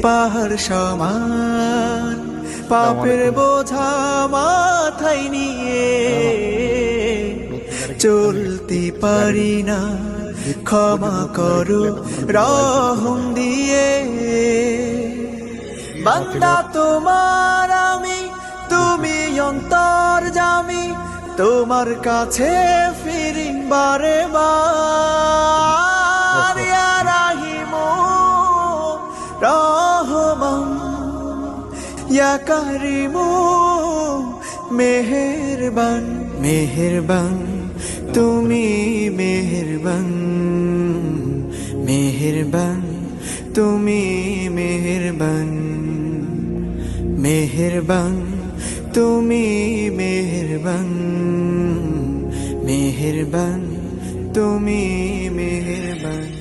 পাহাড় সমান পাপের বোঝা মাথায় নিয়ে চলতে পারি না, ক্ষমা করো রহম দিয়ে। বান্দা তোমার আমি, তুমি অন্তর্যামী, তোমার কাছে ফিরি বারে বার। ইয়া রাহিমু রহমান, ইয়া কারিমু মেহেরবান, মেহেরবান তুমি মেহেরবান, মেহেরবান তুমি মেহেরবান, মেহেরবান তুমি মেহেরবান, মেহেরবান তুমি মেহেরবান।